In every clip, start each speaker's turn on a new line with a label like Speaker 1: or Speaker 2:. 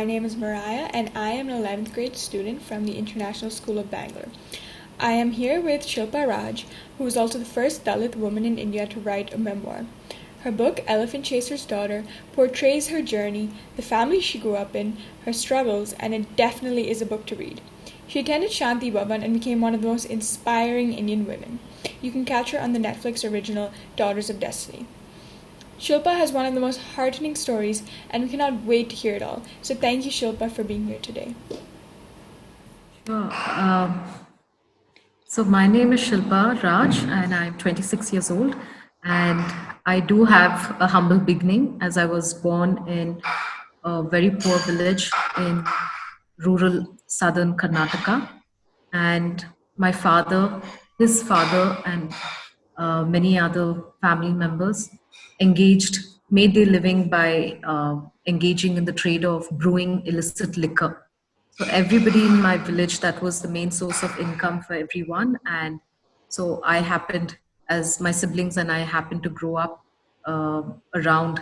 Speaker 1: my name is Mariah and I am an 11th grade student from the International School of Bangalore. I am here with Shilpa Raj, who is also the first Dalit woman in India to write a memoir. Her book, Elephant Chaser's Daughter, portrays her journey, the family she grew up in, her struggles, and it definitely is a book to read. She attended Shanti Bhavan and became one of the most inspiring Indian women. You can catch her on the Netflix original Daughters of Destiny. Shilpa has one of the most heartening stories, and we cannot wait to hear it all. So thank you, Shilpa, for being here today.
Speaker 2: Sure. So my name is Shilpa Raj, and I'm 26 years old. And I do have a humble beginning, as I was born in a very poor village in rural southern Karnataka. And my father, his father, and many other family members made their living by engaging in the trade of brewing illicit liquor. So everybody in my village, that was the main source of income for everyone. And so I happened, as my siblings and I happened to grow up around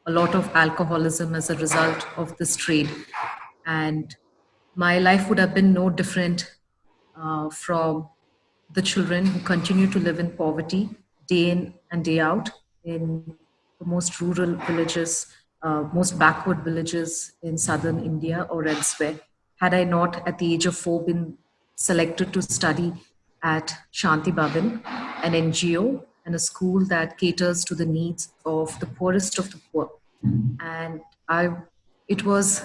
Speaker 2: a lot of alcoholism as a result of this trade. And my life would have been no different from the children who continue to live in poverty day in and day out in the most rural villages, most backward villages in southern India or elsewhere. Had I not, at the age of 4, been selected to study at Shanti Bhavan, an NGO and a school that caters to the needs of the poorest of the poor. And it was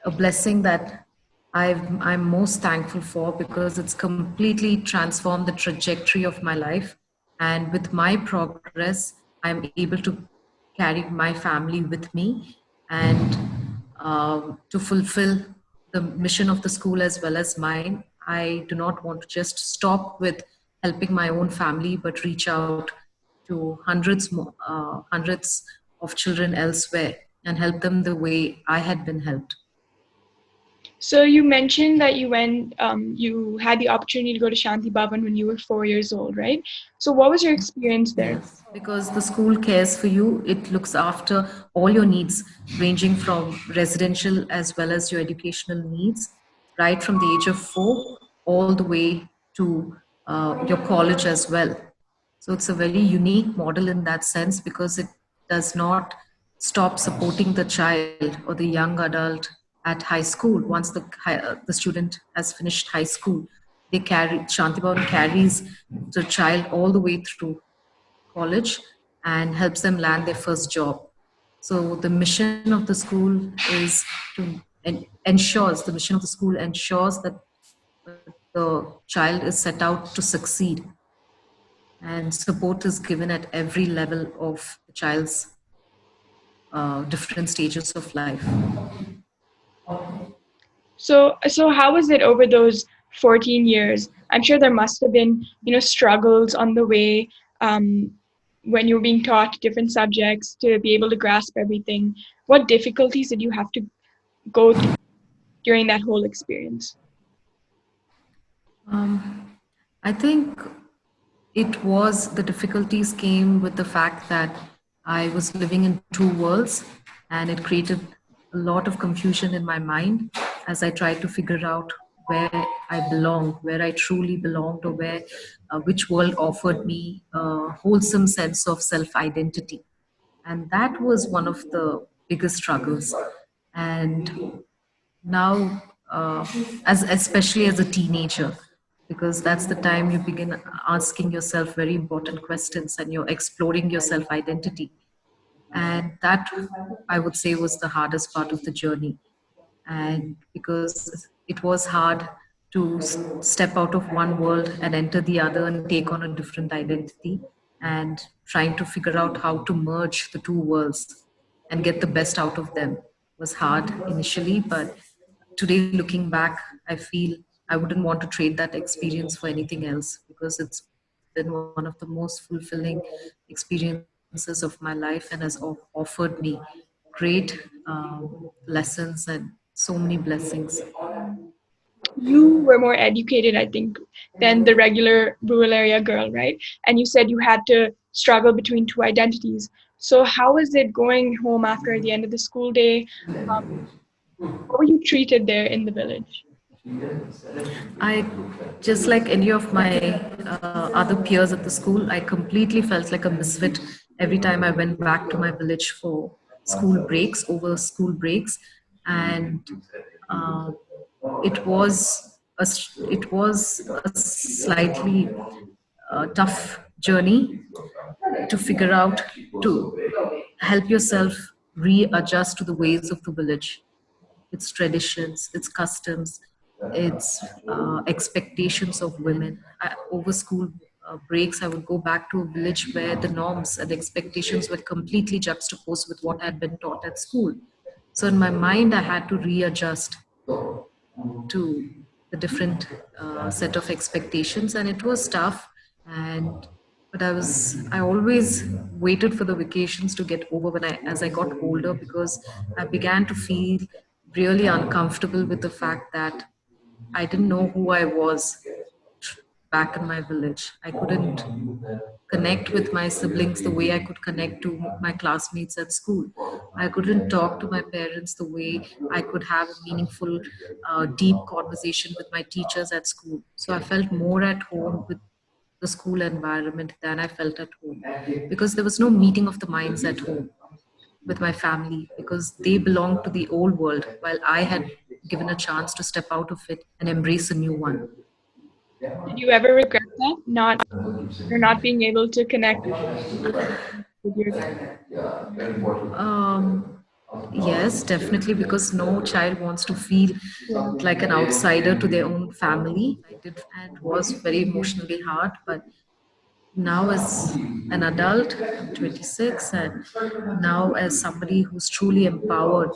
Speaker 2: a blessing that I'm most thankful for, because it's completely transformed the trajectory of my life. And with my progress, I'm able to carry my family with me and to fulfill the mission of the school as well as mine. I do not want to just stop with helping my own family, but reach out to hundreds of children elsewhere and help them the way I had been helped.
Speaker 1: So you mentioned that you had the opportunity to go to Shanti Bhavan when you were 4 years old, right? So what was your experience there?
Speaker 2: Yes, because the school cares for you. It looks after all your needs, ranging from residential as well as your educational needs, right from the age of 4 all the way to your college as well. So it's a very unique model in that sense, because it does not stop supporting the child or the young adult at high school. Once the student has finished high school, Shanti Bhavan carries the child all the way through college and helps them land their first job. So the mission of the school is the mission of the school ensures that the child is set out to succeed, and support is given at every level of the child's different stages of life.
Speaker 1: So how was it over those 14 years? I'm sure there must have been, struggles on the way when you were being taught different subjects to be able to grasp everything. What difficulties did you have to go through during that whole experience?
Speaker 2: I think the difficulties came with the fact that I was living in two worlds, and it created a lot of confusion in my mind as I tried to figure out where I belonged, where I truly belonged, or which world offered me a wholesome sense of self-identity. And that was one of the biggest struggles. And now, especially as a teenager, because that's the time you begin asking yourself very important questions and you're exploring your self identity. And that, I would say, was the hardest part of the journey. And because it was hard to step out of one world and enter the other and take on a different identity, and trying to figure out how to merge the two worlds and get the best out of them was hard initially. But today, looking back, I feel I wouldn't want to trade that experience for anything else, because it's been one of the most fulfilling experiences of my life and has offered me great lessons and so many blessings.
Speaker 1: You were more educated, I think, than the regular rural area girl, right? And you said you had to struggle between two identities. So how was it going home after the end of the school day? How were you treated there in the village?
Speaker 2: I, just like any of my other peers at the school, I completely felt like a misfit every time I went back to my village for school breaks, over school breaks. And uh, it was it was a slightly tough journey to figure out, to help yourself readjust to the ways of the village, its traditions, its customs, its expectations of women. Over school breaks, I would go back to a village where the norms and expectations were completely juxtaposed with what had been taught at school. So in my mind, I had to readjust to the different set of expectations, and it was tough. And but I always waited for the vacations to get over when I as I got older, because I began to feel really uncomfortable with the fact that I didn't know who I was back in my village. I couldn't connect with my siblings the way I could connect to my classmates at school. I couldn't talk to my parents the way I could have a meaningful, deep conversation with my teachers at school. So I felt more at home with the school environment than I felt at home, because there was no meeting of the minds at home with my family, because they belonged to the old world while I had given a chance to step out of it and embrace a new one.
Speaker 1: Did you ever regret that? Not being able to connect with your
Speaker 2: Um, yes, definitely, because no child wants to feel
Speaker 1: yeah.
Speaker 2: like an outsider to their own family. I did, and it was very emotionally hard. But now, as an adult, I'm 26, and now as somebody who's truly empowered,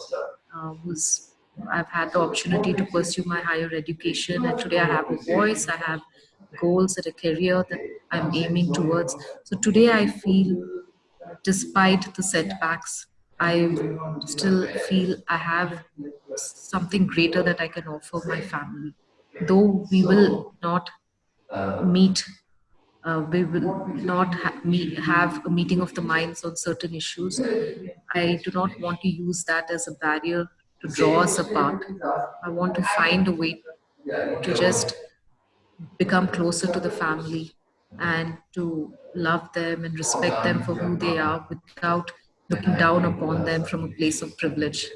Speaker 2: who's I've had the opportunity to pursue my higher education, and today I have a voice, I have goals and a career that I'm aiming towards. So today I feel, despite the setbacks, I still feel I have something greater that I can offer my family. Though we will not meet, we will not have a meeting of the minds on certain issues. I do not want to use that as a barrier to draw us apart. I want to find a way to just become closer to the family and to love them and respect them for who they are without looking down upon them from a place of privilege.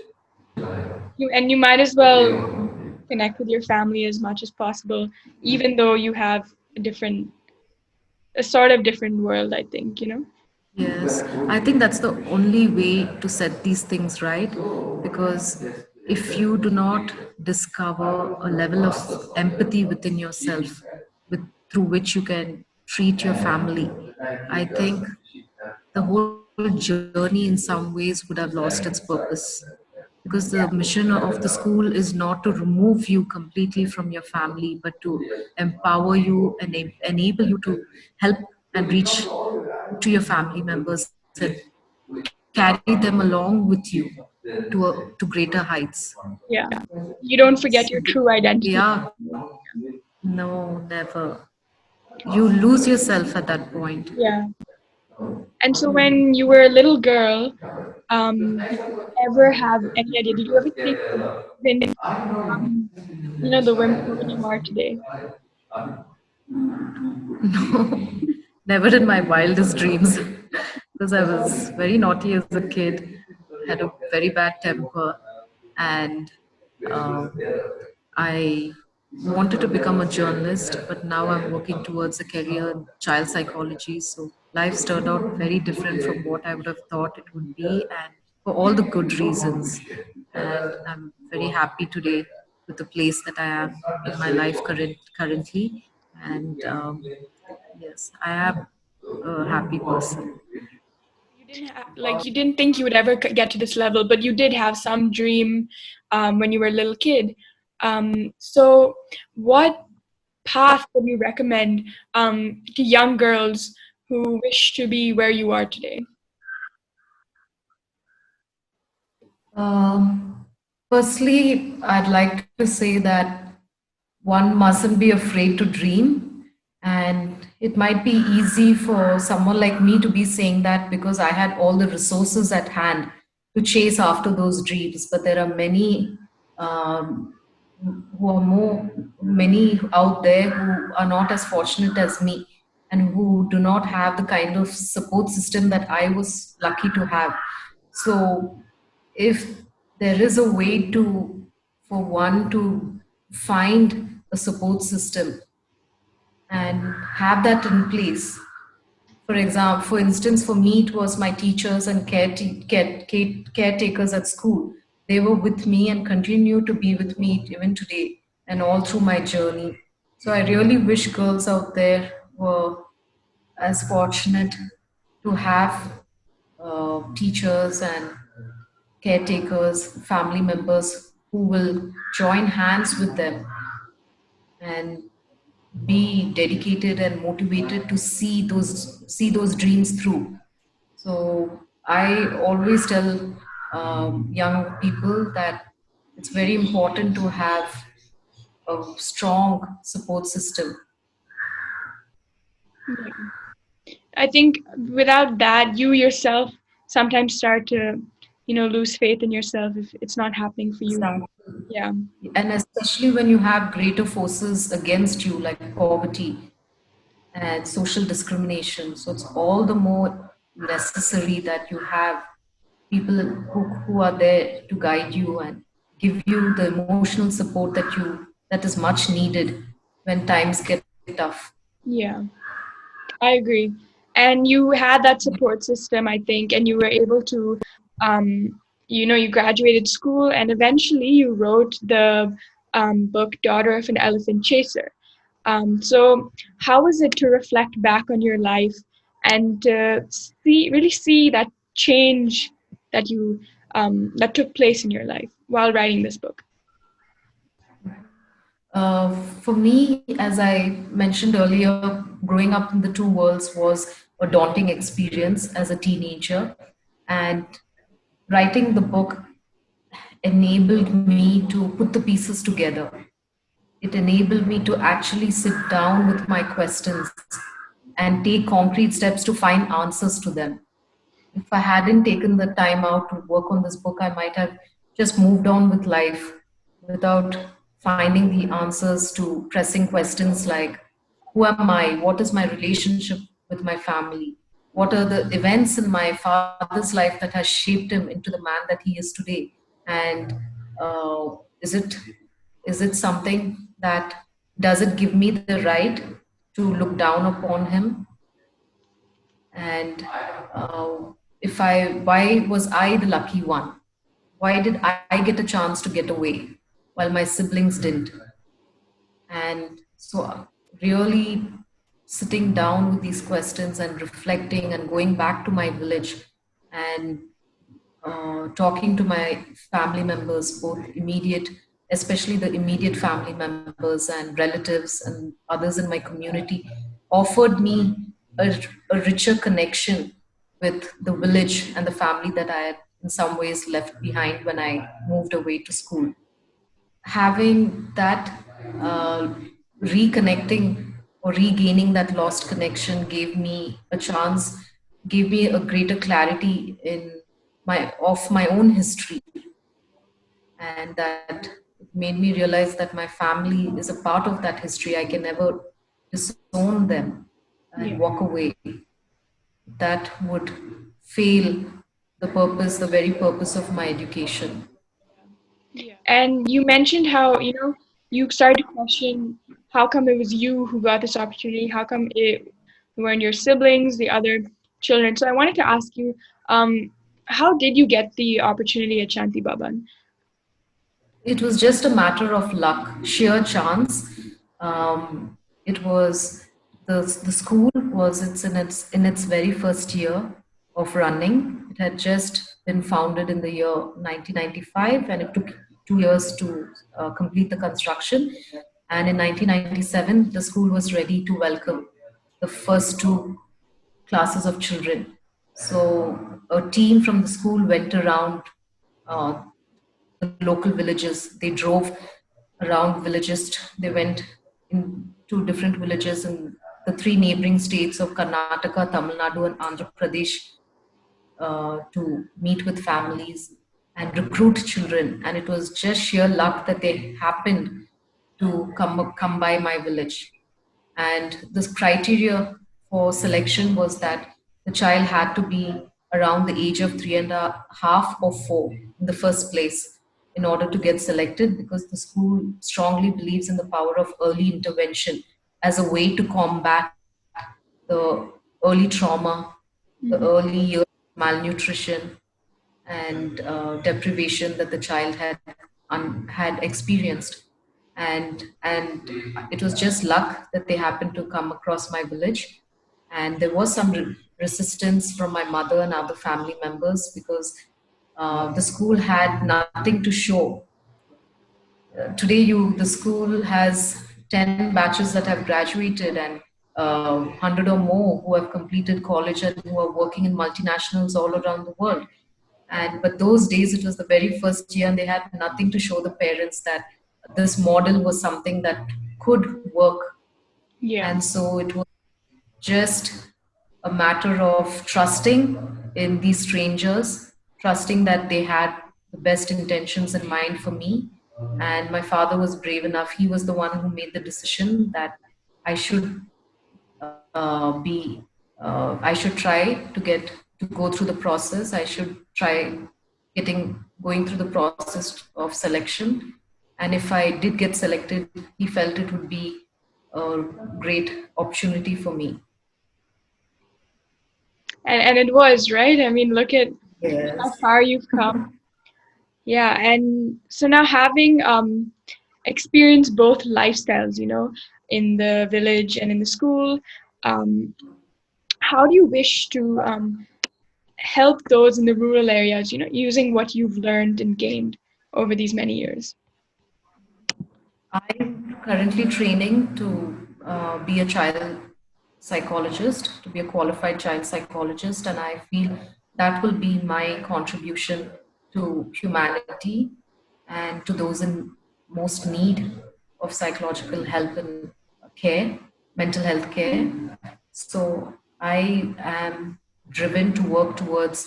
Speaker 1: You might as well connect with your family as much as possible, even though you have a sort of different world, I think, you know?
Speaker 2: Yes, I think that's the only way to set these things right, because if you do not discover a level of empathy within yourself with, through which you can treat your family, I think the whole journey in some ways would have lost its purpose, because the mission of the school is not to remove you completely from your family, but to empower you and enable you to help and reach to your family members and carry them along with you to greater heights.
Speaker 1: Yeah. You don't forget your true identity.
Speaker 2: Yeah, no, never. You lose yourself at that point.
Speaker 1: Yeah. And so when you were a little girl, did you ever have any idea? Did you ever think you would even become, the woman you are today?
Speaker 2: No, never in my wildest dreams. Because I was very naughty as a kid, had a very bad temper, and um, I wanted to become a journalist, but now I'm working towards a career in child psychology. So life's turned out very different from what I would have thought it would be, and for all the good reasons. And I'm very happy today with the place that I am in my life currently. And yes, I am a happy person.
Speaker 1: You didn't think you would ever get to this level, but you did have some dream when you were a little kid. So what path would you recommend to young girls who wish to be where you are today?
Speaker 2: Um, Firstly, I'd like to say that one mustn't be afraid to dream. And it might be easy for someone like me to be saying that because I had all the resources at hand to chase after those dreams. But there are many um, who are more many out there who are not as fortunate as me and who do not have the kind of support system that I was lucky to have. So if there is a way to for one to find a support system and have that in place, for instance, for me, it was my teachers and caretakers at school. They were with me and continue to be with me even today and all through my journey. So I really wish girls out there were as fortunate to have teachers and caretakers, family members who will join hands with them and be dedicated and motivated to see those dreams through. So I always tell young people that it's very important to have a strong support system.
Speaker 1: Yeah. I think without that, you yourself sometimes start to, lose faith in yourself if it's not happening for you.
Speaker 2: Exactly.
Speaker 1: Yeah.
Speaker 2: And especially when you have greater forces against you, like poverty and social discrimination. So it's all the more necessary that you have people who are there to guide you and give you the emotional support that is much needed when times get tough.
Speaker 1: Yeah. I agree. And you had that support system, I think, and you were able to, you graduated school and eventually you wrote the book Daughter of an Elephant Chaser. So, how was it to reflect back on your life and to really see that change that took place in your life while writing this book?
Speaker 2: For me, as I mentioned earlier, growing up in the two worlds was a daunting experience as a teenager. And writing the book enabled me to put the pieces together. It enabled me to actually sit down with my questions and take concrete steps to find answers to them. If I hadn't taken the time out to work on this book, I might have just moved on with life without finding the answers to pressing questions like who am I? What is my relationship with my family? What are the events in my father's life that has shaped him into the man that he is today? And uh, is it is it something that does it give me the right to look down upon him? And if I why was I the lucky one? Why did I get a chance to get away while my siblings didn't? And so really sitting down with these questions and reflecting and going back to my village and talking to my family members, both immediate, especially the immediate family members and relatives and others in my community, offered me a richer connection with the village and the family that I had in some ways left behind when I moved away to school. Having that reconnecting or regaining that lost connection gave me a greater clarity in my own history, and that made me realize that my family is a part of that history. I can never disown them and
Speaker 1: Yeah.
Speaker 2: walk away. That would fail the very purpose of my education.
Speaker 1: And you mentioned how, you started to question how come it was you who got this opportunity? How come it weren't your siblings, the other children? So I wanted to ask you, how did you get the opportunity at Shanti Bhavan?
Speaker 2: It was just a matter of luck, sheer chance. It was the school was in its very first year of running. It had just been founded in the year 1995, and it took 2 years to complete the construction. And in 1997, the school was ready to welcome the first two classes of children. So a team from the school went around uh, the local villages. They drove around villages. They went into different villages in the three neighboring states of Karnataka, Tamil Nadu, and Andhra Pradesh to meet with families and recruit children. And it was just sheer luck that they happened to come by my village. And this criteria for selection was that the child had to be around the age of 3.5 or 4 in the first place in order to get selected, because the school strongly believes in the power of early intervention as a way to combat the early trauma, the
Speaker 1: Mhm.
Speaker 2: early years of malnutrition and deprivation that the child had experienced. And it was just luck that they happened to come across my village. And there was some resistance from my mother and other family members, because the school had nothing to show. Today, the school has 10 batches that have graduated, and 100 or more who have completed college and who are working in multinationals all around the world. And but those days, it was the very first year, and they had nothing to show the parents that this model was something that could work.
Speaker 1: Yeah.
Speaker 2: And so it was just a matter of trusting in these strangers, trusting that they had the best intentions in mind for me. And my father was brave enough. He was the one who made the decision that I should I should try to go through the process. I should try going through the process of selection. And if I did get selected, he felt it would be a great opportunity for me.
Speaker 1: And it was, right? I mean, look at how
Speaker 2: Yes.
Speaker 1: far you've come. Yeah, and so now having experienced both lifestyles, in the village and in the school, um, how do you wish to help those in the rural areas, using what you've learned and gained over these many years?
Speaker 2: I'm currently training to be a child psychologist, to be a qualified child psychologist, and I feel that will be my contribution to humanity and to those in most need of psychological help and care, mental health care. So I am driven to work towards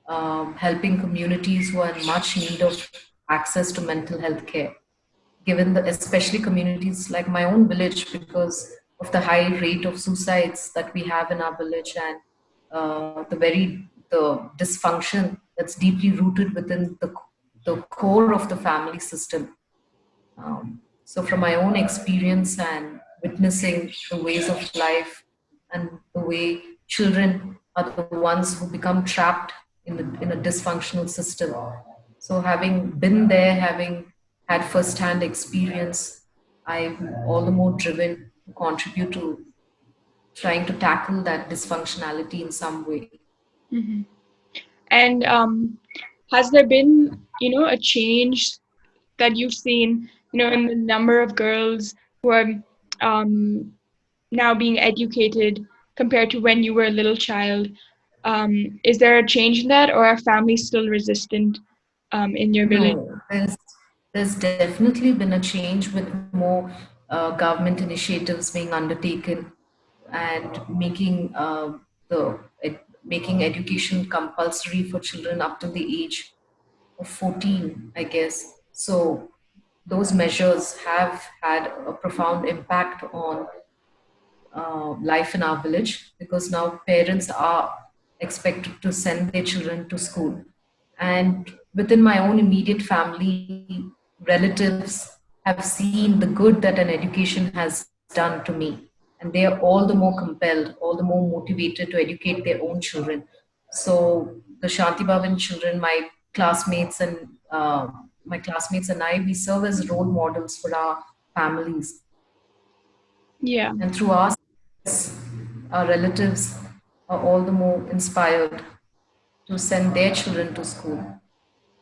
Speaker 2: helping communities who are in much need of access to mental health care, given the especially communities like my own village, because of the high rate of suicides that we have in our village, and the dysfunction that's deeply rooted within the core of the family system. So, from my own experience and witnessing the ways of life and the way children are the ones who become trapped in a dysfunctional system. So, having been there, having had first-hand experience, I'm all the more driven to contribute to trying to tackle that dysfunctionality in some way.
Speaker 1: Hmm. And has there been, a change that you've seen, in the number of girls who are um, now being educated compared to when you were a little child? Is there a change in that, or are families still resistant in your village?
Speaker 2: No, there's definitely been a change with more government initiatives being undertaken and making education compulsory for children up to the age of 14, I guess. So those measures have had a profound impact on life in our village, because now parents are expected to send their children to school. And within my own immediate family, relatives have seen the good that an education has done to me. And they are all the more compelled, all the more motivated to educate their own children. So the Shanti Bhavan children, my classmates and I, we serve as role models for our families.
Speaker 1: Yeah.
Speaker 2: And through our success, our relatives are all the more inspired to send their children to school.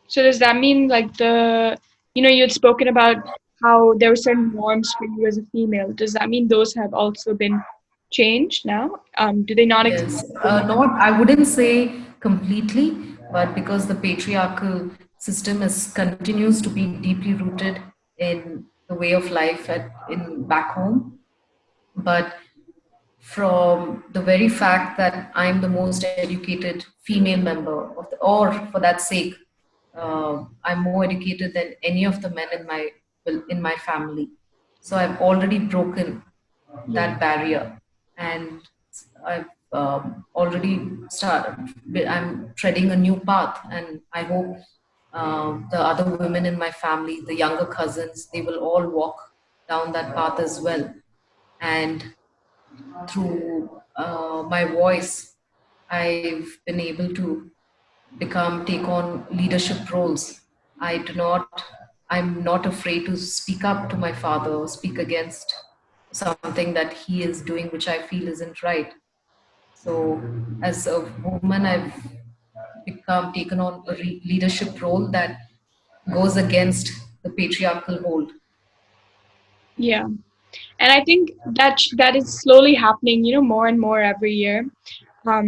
Speaker 1: So does that mean like you had spoken about how there were certain norms for you as a female. Does that mean those have also been changed now? Do they not exist
Speaker 2: Yes,
Speaker 1: anymore?
Speaker 2: not, I wouldn't say completely, but because the patriarchal system continues to be deeply rooted in the way of life in back home. But from the very fact that I'm the most educated female member or for that sake, I'm more educated than any of the men in my family. So I've already broken
Speaker 1: Yeah.
Speaker 2: that barrier, and I've already started. I'm treading a new path, and I hope the other women in my family, the younger cousins, they will all walk down that path as well. And through my voice, I've been able to take on leadership roles. I'm not afraid to speak up to my father or speak against something that he is doing which I feel isn't right. So as a woman, I've taken on a leadership role that goes against the patriarchal hold.
Speaker 1: Yeah. And I think that is slowly happening, more and more every year.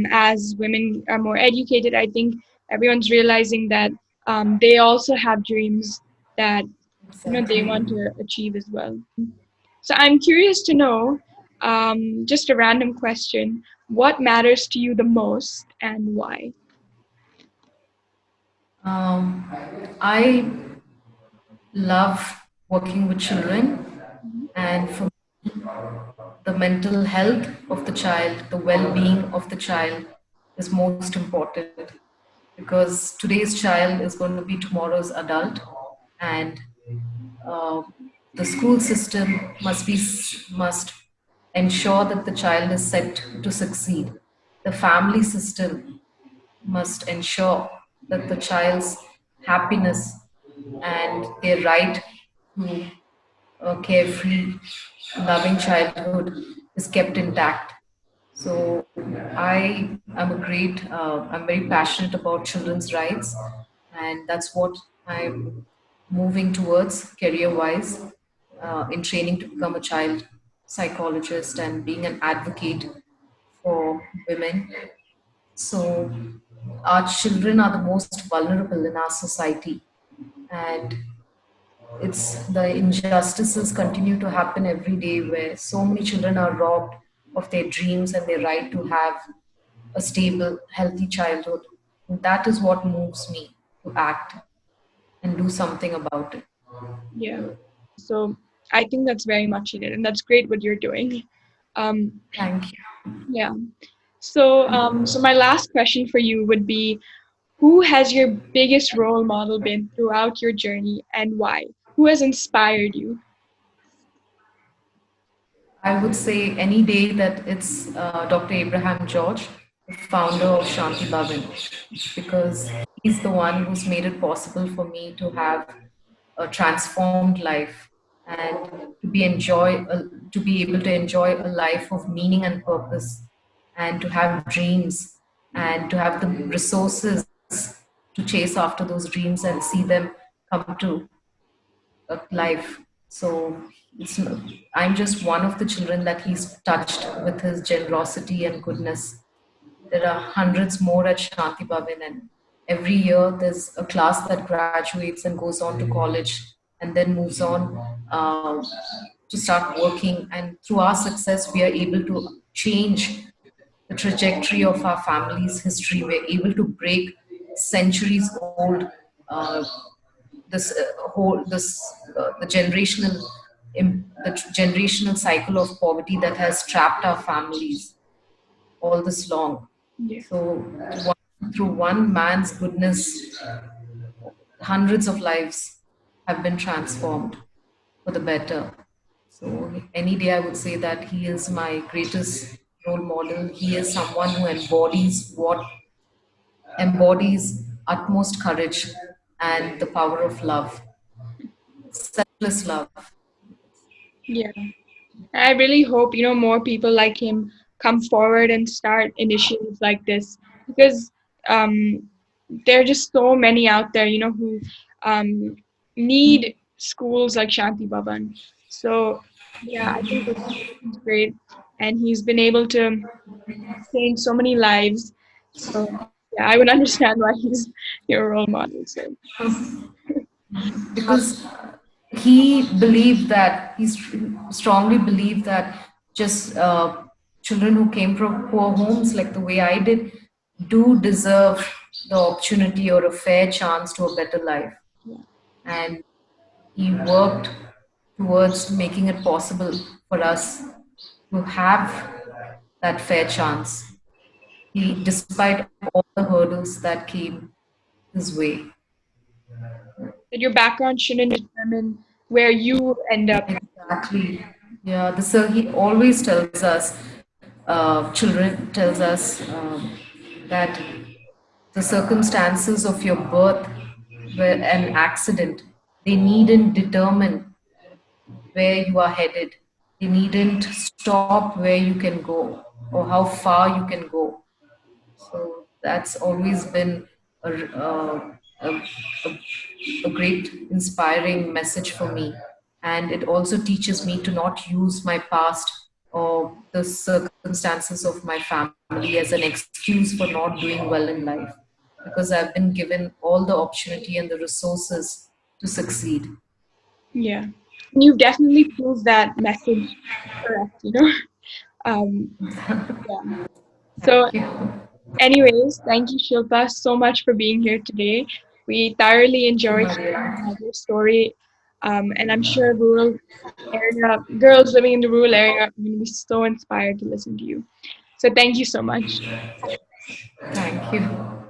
Speaker 1: As women are more educated, I think everyone's realizing that they also have dreams that they
Speaker 2: Exactly.
Speaker 1: want to achieve as well. So I'm curious to know, just a random question, what matters to you the most and why?
Speaker 2: Um, I love working with children,
Speaker 1: Mhm.
Speaker 2: and for the mental health of the child, the well being of the child is most important, because today's child is going to be tomorrow's adult, and uh, the school system must ensure that the child is set to succeed. The family system must ensure that the child's happiness and their right to a carefree, loving childhood is kept intact. So I'm very passionate about children's rights, and that's what I'm moving towards career-wise, in training to become a child psychologist and being an advocate for women. So our children are the most vulnerable in our society, and it's the injustices continue to happen every day where so many children are robbed of their dreams and their right to have a stable, healthy childhood. And that is what moves me to act and do something about it.
Speaker 1: Yeah. So I think that's very much needed, and that's great what you're doing. Um,
Speaker 2: Thank you.
Speaker 1: yeah. So my last question for you would be, who has your biggest role model been throughout your journey and why? Who has inspired you?
Speaker 2: I would say any day that it's Dr. Abraham George, the founder of Shanti Bhavan, because he's the one who's made it possible for me to have a transformed life, and to be able to enjoy a life of meaning and purpose, and to have dreams, and to have the resources to chase after those dreams and see them come to life. So it's, I'm just one of the children that he's touched with his generosity and goodness. There are hundreds more at Shanti Bhavan, and every year there's a class that graduates and goes on to college and then moves on to start working. And through our success, we are able to change the trajectory of our family's history. We're able to break centuries old uh, this whole this the generational cycle of poverty that has trapped our families all this long.
Speaker 1: Yeah.
Speaker 2: So through one man's goodness, hundreds of lives have been transformed for the better. So any day I would say that he is my greatest role model. He is someone who embodies utmost courage and the power of love, selfless love.
Speaker 1: Yeah. I really hope, more people like him come forward and start initiatives like this because um, there are just so many out there, who um, need schools like Shanti Bhavan. So, yeah, I think it's great. And he's been able to change so many lives. So, yeah, I would understand why he's your role model. So,
Speaker 2: Because he believed that strongly believed that just children who came from poor homes like the way I did do deserve the opportunity or a fair chance to a better life.
Speaker 1: Yeah.
Speaker 2: And he worked towards making it possible for us to have that fair chance. Despite all the hurdles that came his way.
Speaker 1: That your background shouldn't determine where you end up.
Speaker 2: Exactly. Yeah, he always tells us, children tells us that the circumstances of your birth were an accident. They needn't determine where you are headed. They needn't stop where you can go or how far you can go. So that's always been a, a great inspiring message for me. And it also teaches me to not use my past or the circumstances of my family as an excuse for not doing well in life, because I've been given all the opportunity and the resources to succeed.
Speaker 1: Yeah. And you've definitely proved that message correct, you know? Yeah. So,
Speaker 2: Thank you.
Speaker 1: anyways, thank you, Shilpa, so much for being here today. We thoroughly
Speaker 2: Thank you,
Speaker 1: enjoyed hearing
Speaker 2: Maria.
Speaker 1: about your story. And I'm sure rural area girls living in the rural area are going to be so inspired to listen to you. So, thank you so much.
Speaker 2: Thank you.